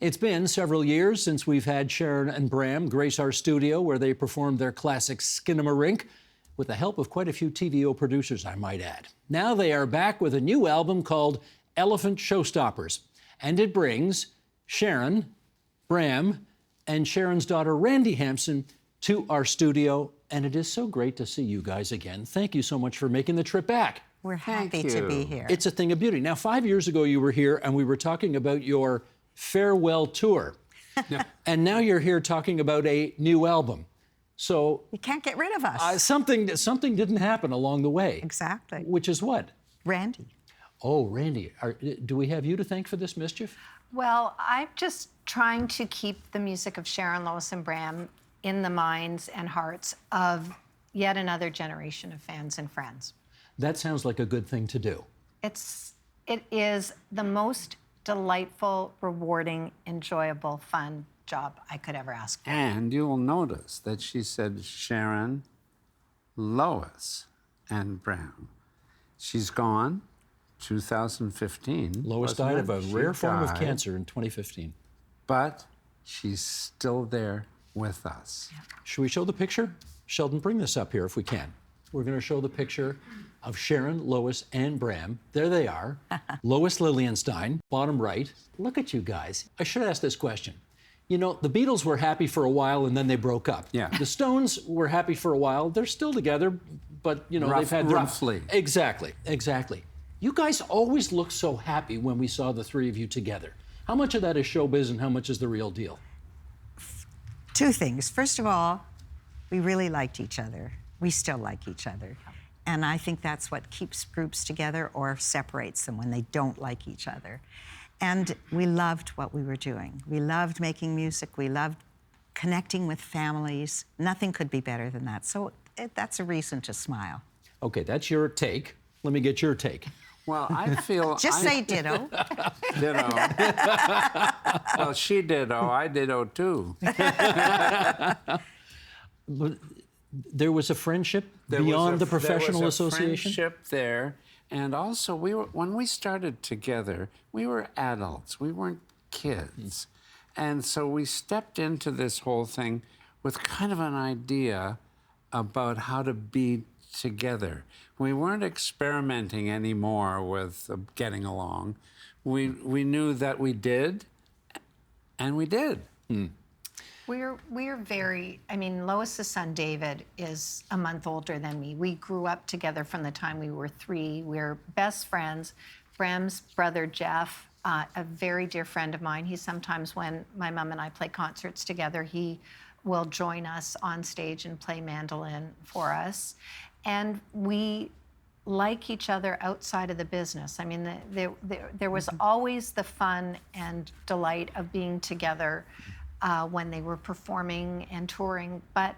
It's been several years since we've had Sharon and Bram grace our studio where they performed their classic Skinnamarink with the help of quite a few TVO producers, I might add. Now they are back with a new album called Elephant Showstoppers, and it brings Sharon, Bram, and Sharon's daughter Randi Hampson to our studio, and it is so great to see you guys again. Thank you so much for making the trip back. We're happy to be here. It's a thing of beauty. Now, 5 years ago you were here and we were talking about your farewell tour. And now you're here talking about a new album. So you can't get rid of us. Something didn't happen along the way. Exactly. Which is what? Randi. Oh, Randi. Do we have you to thank for this mischief? Well, I'm just trying to keep the music of Sharon, Lois, and Bram in the minds and hearts of yet another generation of fans and friends. That sounds like a good thing to do. It is the most delightful, rewarding, enjoyable, fun job I could ever ask for. And you'll notice that she said Sharon, Lois, and Bram. She's gone, 2015. Lois died of a rare form of cancer in 2015. But she's still there with us. Yeah. Should we show the picture? Sheldon, bring this up here if we can. We're going to show the picture of Sharon, Lois, and Bram. There they are. Lois Lilienstein, bottom right. Look at you guys. I should ask this question. You know, the Beatles were happy for a while and then they broke up. Yeah. The Stones were happy for a while. They're still together, but, you know, they've had... Roughly. Exactly. You guys always looked so happy when we saw the three of you together. How much of that is showbiz and how much is the real deal? Two things. First of all, we really liked each other. We still like each other. And I think that's what keeps groups together or separates them when they don't like each other. And we loved what we were doing. We loved making music. We loved connecting with families. Nothing could be better than that. So that's a reason to smile. Okay, that's your take. Let me get your take. Well, I feel... Just say ditto. Ditto. Well, she ditto, I ditto too. But there was a friendship beyond the professional association? There was a friendship there. And also, when we started together, we were adults. We weren't kids. And so we stepped into this whole thing with kind of an idea about how to be together. We weren't experimenting anymore with getting along. We knew that we did, and we did. We're very, I mean, Lois's son, David, is a month older than me. We grew up together from the time we were 3. We're best friends. Bram's brother, Jeff, a very dear friend of mine. He sometimes, when my mom and I play concerts together, he will join us on stage and play mandolin for us. And we like each other outside of the business. I mean, there was always the fun and delight of being together when they were performing and touring. But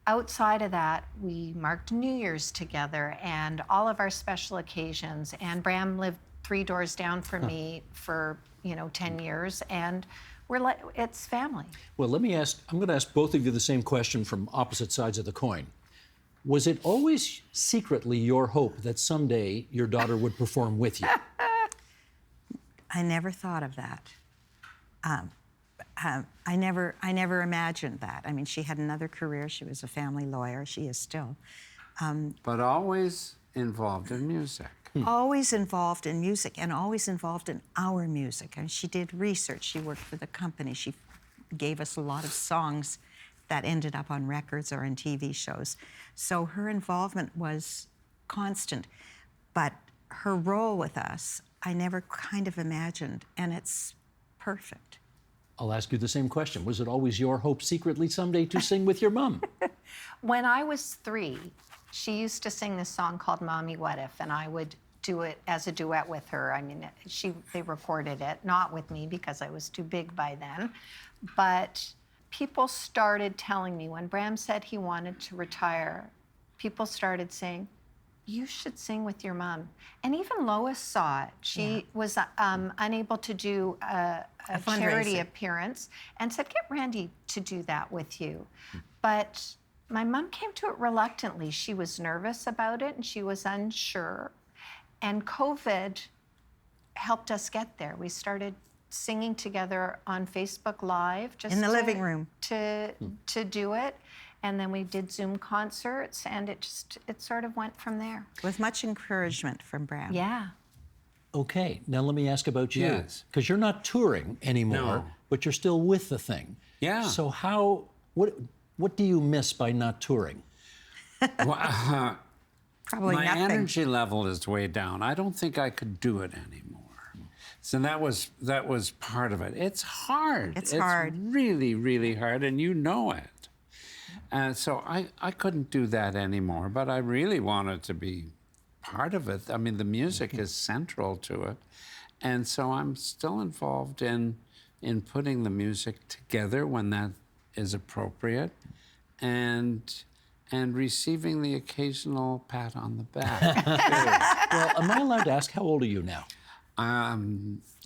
outside of that, we marked New Year's together and all of our special occasions. And Bram lived 3 doors down from me for, 10 years. And we're like, it's family. Well, I'm going to ask both of you the same question from opposite sides of the coin. Was it always secretly your hope that someday your daughter would perform with you? I never thought of that. I never imagined that. I mean, she had another career. She was a family lawyer. She is still. But always involved in music. Always involved in music and always involved in our music. And she did research. She worked for the company. She gave us a lot of songs that ended up on records or in TV shows. So her involvement was constant. But her role with us, I never kind of imagined, and it's perfect. I'll ask you the same question. Was it always your hope secretly someday to sing with your mom? When I was 3, she used to sing this song called Mommy What If, and I would do it as a duet with her. I mean, they recorded it, not with me because I was too big by then, but people started telling me when Bram said he wanted to retire, people started saying, you should sing with your mom. And even Lois saw it. She was unable to do a charity appearance and said, get Randi to do that with you. But my mom came to it reluctantly. She was nervous about it and she was unsure. And COVID helped us get there. We started singing together on Facebook Live, just In the living room. to do it. And then we did Zoom concerts, and it sort of went from there. With much encouragement from Bram. Yeah. Okay, now let me ask about you. Yes. Because you're not touring anymore, No. but you're still with the thing. Yeah. So what do you miss by not touring? Well, Probably my nothing. energy level is way down. I don't think I could do it anymore. So that was part of it. It's hard. It's hard. Really, really hard, and you know it. And so I couldn't do that anymore, but I really wanted to be part of it. I mean, the music is central to it. And so I'm still involved in putting the music together when that is appropriate, and receiving the occasional pat on the back. Well, am I allowed to ask, how old are you now?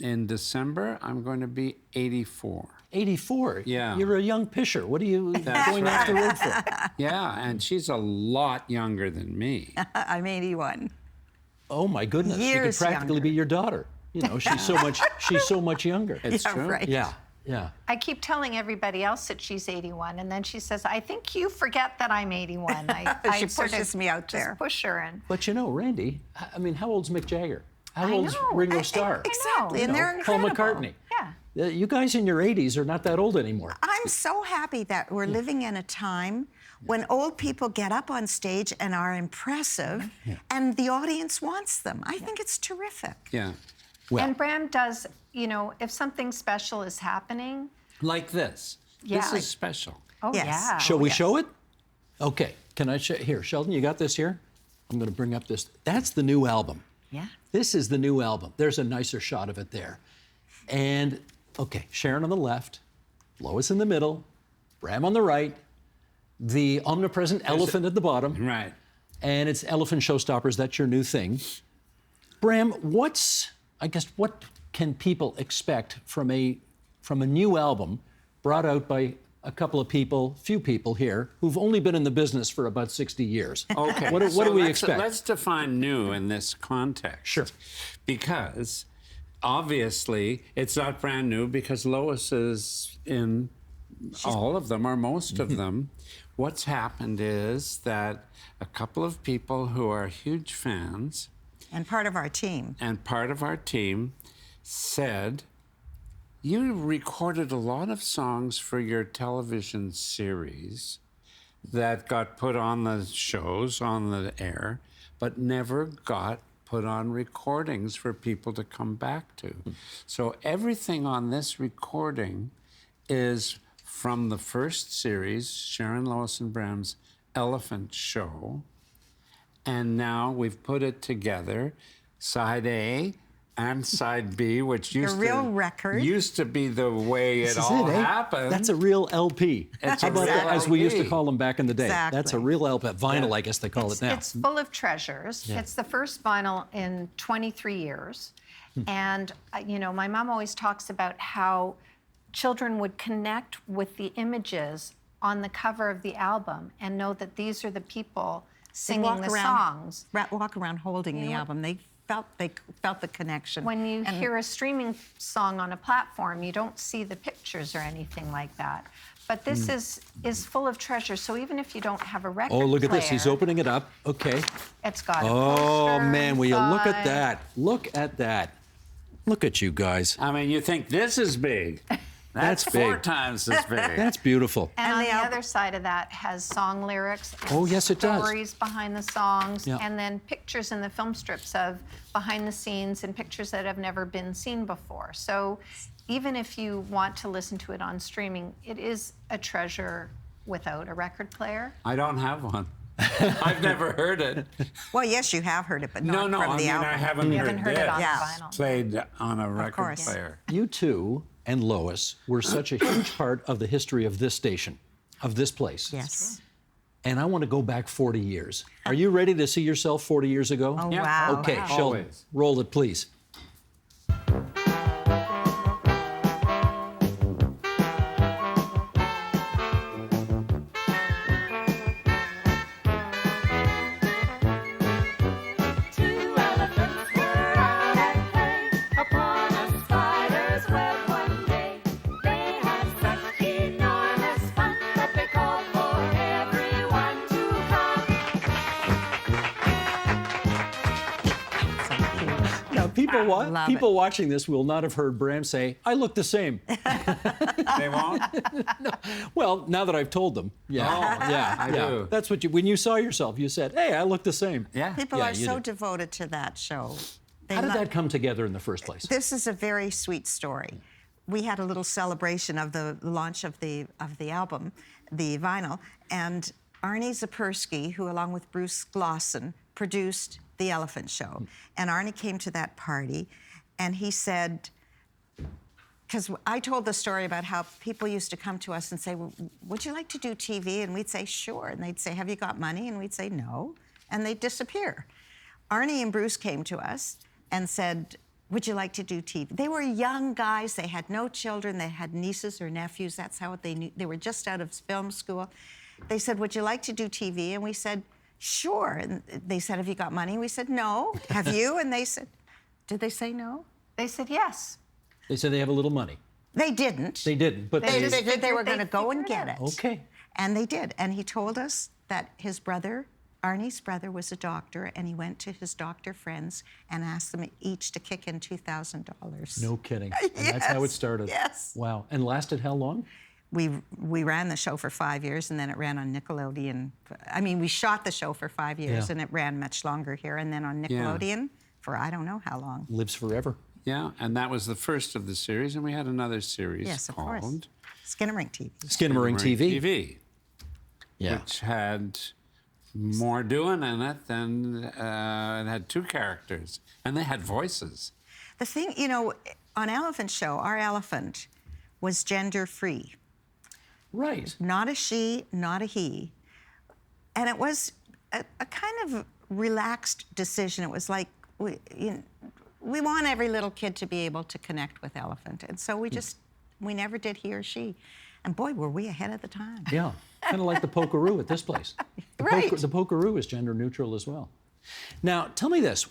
In December, I'm going to be 84. 84? Yeah. You're a young pisher. What are you That's going off the road for? Yeah, and she's a lot younger than me. I'm 81. Oh, my goodness. She could Years practically younger. be your daughter. You know, she's so much younger. It's Yeah, true. right. Yeah, yeah. I keep telling everybody else that she's 81, and then she says, I think you forget that I'm 81. I She sort of pushes me out there. Just push her in. But you know, Randy, I mean, how old's Mick Jagger? How old's know. Ringo I- Starr? Exactly, and You know, they're Paul incredible. McCartney. Yeah. You guys in your 80s are not that old anymore. I'm so happy that we're living in a time when old people get up on stage and are impressive, and the audience wants them. I think it's terrific. Yeah. Well, And Bram does, you know, if something special is happening, Like this. Yeah. This is special. oh Yes. yeah. shall we yes. show it? Okay. Can I show? Here, Sheldon, you got this here? I'm going to bring up this. That's the new album. Yeah. This is the new album. There's a nicer shot of it there. And, okay, Sharon on the left, Lois in the middle, Bram on the right, the omnipresent elephant at the bottom, Right. and it's Elephant Showstoppers. That's your new thing. Bram, what can people expect from a new album brought out by a few people here who've only been in the business for about 60 years? Okay. What so do we let's- expect? Let's define new in this context. Sure. Because obviously it's not brand new because Lois is in all of them or most of them. What's happened is that a couple of people who are huge fans And part of our team. and part of our team said, you recorded a lot of songs for your television series that got put on the shows, on the air, but never got put on recordings for people to come back to. So everything on this recording is from the first series, Sharon, Lois, and Bram's Elephant Show. And now we've put it together, side A and side B, which used real record. used to be the way This it is all it, eh? happened. That's a real LP. It's How a about real that, as we used to LP. call them back in the day. That's a Exactly. real LP. Vinyl, I guess they call it now. It's full of treasures. It's the first vinyl in 23 years. And, you know, my mom always talks about how children would connect with the images on the cover of the album and know that these are the people singing the songs. Walk around holding the album. They felt the connection. When you And hear a streaming song on a platform, you don't see the pictures or anything like that. But this is full of treasures. So even if you don't have a record Oh, look at this. He's player, opening it up. Okay. It's got a Oh, poster man, will you look at inside. that? Look at that. Look at you guys. I mean, you think this is big. That's four big. times as big. That's beautiful. And on the the album- other side of that has song lyrics. Oh, yes, it does. Stories behind the songs, Yeah. and then pictures in the film strips of behind the scenes and pictures that have never been seen before. So even if you want to listen to it on streaming, it is a treasure without a record player. I don't have one. I've never heard it. well, yes, you have heard it, but No, not no, from I the mean, album. I haven't You haven't heard it on this Yeah. vinyl. played on a record course. player. You two and Lois were such a huge part of the history of this station, of this place. Yes. And I want to go back 40 years. Are you ready to see yourself 40 years ago? Oh, Yeah. wow. Okay, wow. Sheldon, Always. roll it, please. Two elephants were at play upon a spider's web. Love people it. watching this will not have heard Bram say, "I look the same." They won't? Well, now that I've told them, yeah, I do. That's what when you saw yourself, you said, "Hey, I look the same." Yeah. People Yeah, are you so do. devoted to that show. How did that come together in the first place? This is a very sweet story. We had a little celebration of the launch of the album, the vinyl, and Arnie Zapersky, who along with Bruce Glosson produced The Elephant Show. And Arnie came to that party and he said, because I told the story about how people used to come to us and say, well, would you like to do TV? And we'd say, sure. And they'd say, have you got money? And we'd say, no. And they'd disappear. Arnie and Bruce came to us and said, would you like to do TV? They were young guys. They had no children. They had nieces or nephews. That's how they knew. They were just out of film school. They said, would you like to do TV? And we said, sure. And they said, have you got money? And we said, no. Have you? And they said, did they say no? They said yes. They said they have a little money. They didn't. They didn't, but They they, just figured they were going to they'd go and figure it get out. it. okay. And they did. And he told us that his brother, Arnie's brother, was a doctor, and he went to his doctor friends and asked them each to kick in $2,000. No kidding. And that's how it Yes, started. yes. Wow. And lasted how long? We ran the show for 5 years, and then it ran on Nickelodeon. I mean, we shot the show for 5 years, Yeah. and it ran much longer here, and then on Nickelodeon for I don't know how long. Lives forever. Yeah, and that was the first of the series, and we had another series Yes, of called course. Skinnamarink TV. Skinnamarink TV. TV, Yeah. which had more doing in it than it had two characters, and they had voices. The thing, you know, on Elephant Show, our elephant was gender-free. Right. Not a she, not a he. And it was a kind of relaxed decision. It was like, we want every little kid to be able to connect with Elephant. And so we never did he or she. And boy, were we ahead of the time. Yeah. Kind of like the Pokeroo at this place. Right. The Pokeroo is gender neutral as well. Now, tell me this.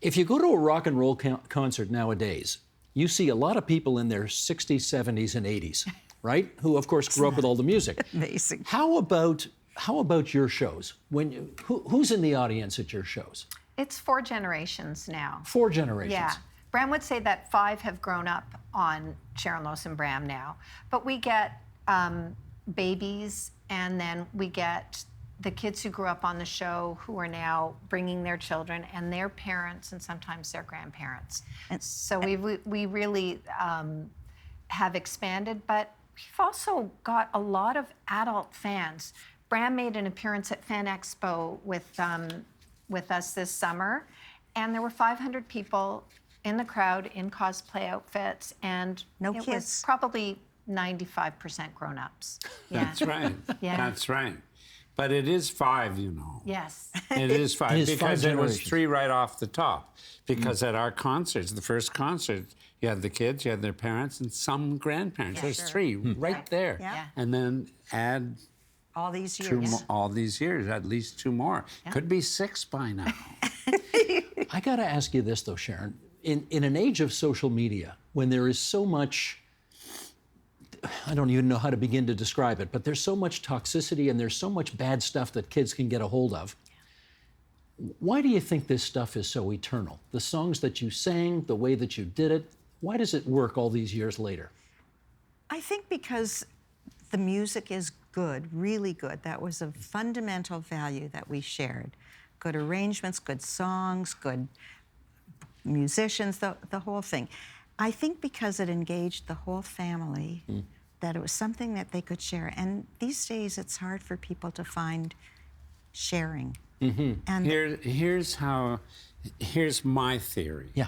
If you go to a rock and roll concert nowadays, you see a lot of people in their 60s, 70s, and 80s, right? Who, of course, grew up with all the music. Amazing. How about your shows? Who's in the audience at your shows? It's 4 generations now. 4 generations. Yeah. Bram would say that 5 have grown up on Sharon, Lois, and Bram now. But we get babies, and then we get the kids who grew up on the show who are now bringing their children and their parents and sometimes their grandparents. So we really have expanded, but we've also got a lot of adult fans. Bram made an appearance at Fan Expo with us this summer, and there were 500 people in the crowd in cosplay outfits, and No it was kids. probably 95% grown-ups. Yeah. That's right. Yeah. That's right. But it is 5, you know. Yes. It is 5 It is 5 because there was generations. 3 right off the top. Because at our concerts, the first concert, you had the kids, you had their parents, and some grandparents. There's sure. 3 right there. Yeah. And then add All these 2 years. more, all these years, at least 2 more. Could be 6 by now. I got to ask you this, though, Sharon. In an age of social media, when there is so much, I don't even know how to begin to describe it, but there's so much toxicity and there's so much bad stuff that kids can get a hold of. Why do you think this stuff is so eternal? The songs that you sang, the way that you did it, why does it work all these years later? I think because the music is good, really good. That was a fundamental value that we shared. Good arrangements, good songs, good musicians, the whole thing. I think because it engaged the whole family, that it was something that they could share. And these days, it's hard for people to find sharing. And Here's my theory. Yeah.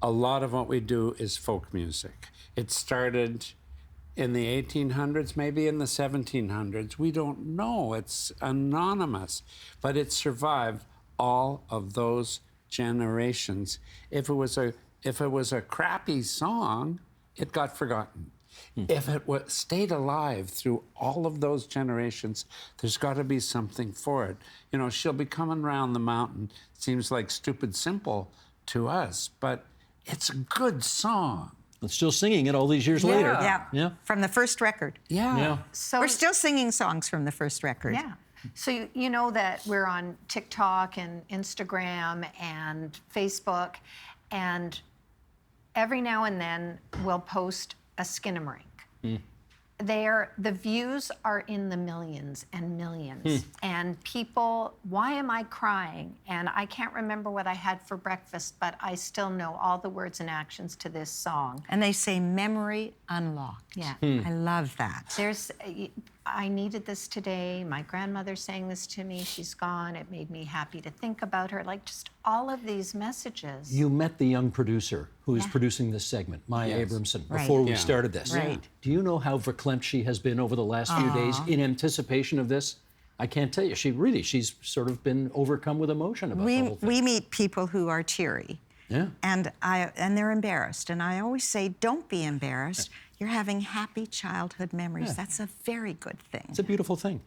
A lot of what we do is folk music. It started in the 1800s, maybe in the 1700s. We don't know. It's anonymous. But it survived all of those generations. If it was a crappy song, it got forgotten. If it stayed alive through all of those generations, there's got to be something for it. You know, She'll Be Coming Round the Mountain seems like stupid simple to us, but it's a good song. And still singing it all these years later. yeah, Yeah. from the first record. Yeah. Yeah. So We're still singing songs from the first record. Yeah. So you know that we're on TikTok and Instagram and Facebook, and every now and then we'll post a Skinnamarink. The views are in the millions and millions. And people, why am I crying? And I can't remember what I had for breakfast, but I still know all the words and actions to this song. And they say memory unlocked. Yeah. I love that. I needed this today. My grandmother sang this to me. She's gone. It made me happy to think about her. Like, just all of these messages. You met the young producer who is producing this segment, Maya Yes. Abramson, Right. before we started this. Right. Do you know how verklempt she has been over the last few days in anticipation of this? I can't tell you. She's sort of been overcome with emotion about the whole thing. We meet people who are teary. Yeah. And they're embarrassed. And I always say, don't be embarrassed. You're having happy childhood memories. Yeah. That's a very good thing. It's a beautiful thing.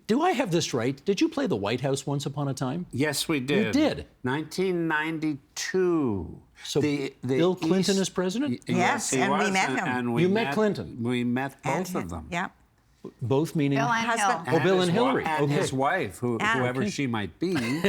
Do I have this right? Did you play the White House once upon a time? Yes, we did. You did? 1992. So Bill Clinton is president? Yes, he and we was, met him. And we You met Clinton? We met And both of them. Yeah. Both meaning? Bill and Husband- Hill. Oh, Bill his and Hillary. And Okay. his wife, whoever okay. she might be.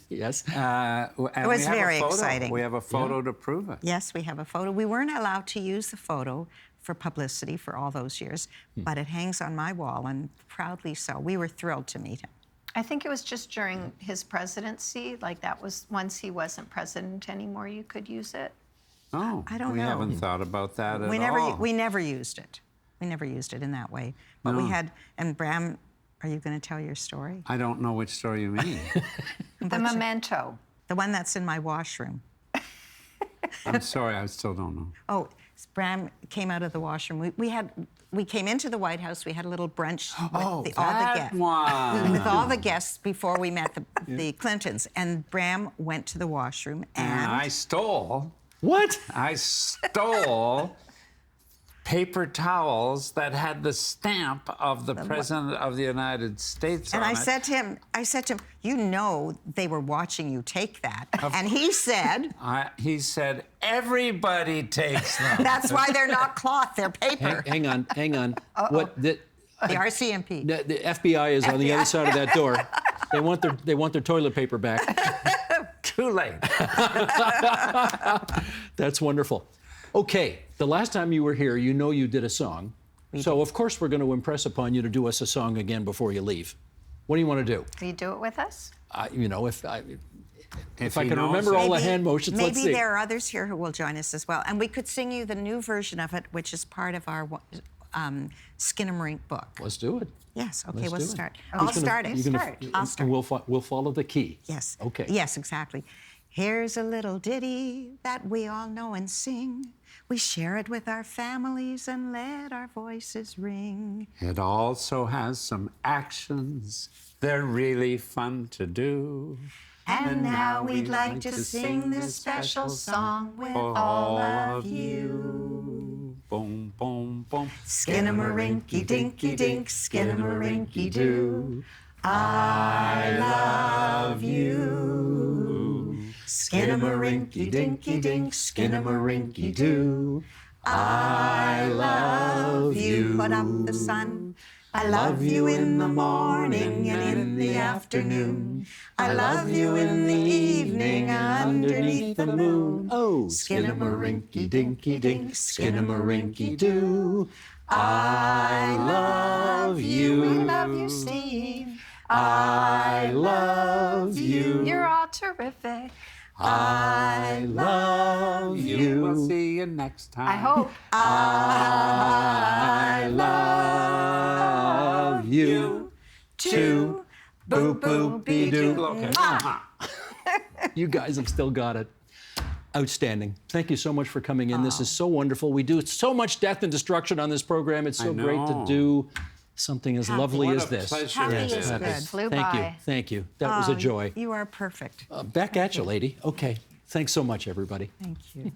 Yes. It was very exciting. We have a photo to prove it. Yes, we have a photo. We weren't allowed to use the photo for publicity for all those years, but it hangs on my wall, and proudly so. We were thrilled to meet him. I think it was just during his presidency. Like, that was once he wasn't president anymore, you could use it. Oh, I don't we know. haven't thought about that at We all. never used it. We never used it in that way. But we had, and Bram, are you going to tell your story? I don't know which story you mean. The memento. The one that's in my washroom. I'm sorry, I still don't know. Oh, Bram came out of the washroom. We came into the White House. We had a little brunch with all the guests. one. With all the guests before we met the Clintons. And Bram went to the washroom And I and stole What? paper towels that had the stamp of the President of the United States on I it. said to him, you know they were watching you take that. And he said, He said, everybody takes them. that's why they're not cloth, they're paper. Hang on. What? The RCMP. The FBI is on the other side of that door. They want their toilet paper back. Too late. That's wonderful. Okay, the last time you were here, you know you did a song. So of course we're going to impress upon you to do us a song again before you leave. What do you want to do? Will you do it with us? If I If can he knows remember it. all the hand motions, let's Maybe see. there are others here who will join us as well. And we could sing you the new version of it, which is part of our Skinnamarink book. Let's do it. Yes, okay, Let's we'll do it. start. Who's I'll gonna- start it. you're gonna- I'll start. And we'll follow the key. Yes. Okay. Yes, exactly. Here's a little ditty that we all know and sing. We share it with our families and let our voices ring. It also has some actions. They're really fun to do. And now we'd like to sing this special song with all of you. Boom, boom, boom. Skinnamarink-y dinky dink, skinnamarink-y doo. I love you. Skinnamarink-y dinky dink, skinnamarink-y doo. I love you. Put up the sun. I love you in the morning and in the afternoon. I love you in the evening underneath the moon. Oh, skinnamarink-y dinky dink, skinnamarink-y doo. I love you. We love you, Steve. I love you. You're all terrific. I love you. We'll see you next time. I hope. I love you too. Boo boo be doo. Okay. You guys have still got it. Outstanding. Thank you so much for coming in. This is so wonderful. We do so much death and destruction on this program. It's so great to know. do something as lovely What as a this. pleasure Happy it is is. good. Flew Thank you. by. Thank you. That was a joy. You are perfect. Back at you, lady. Okay. Thanks so much, everybody. Thank you.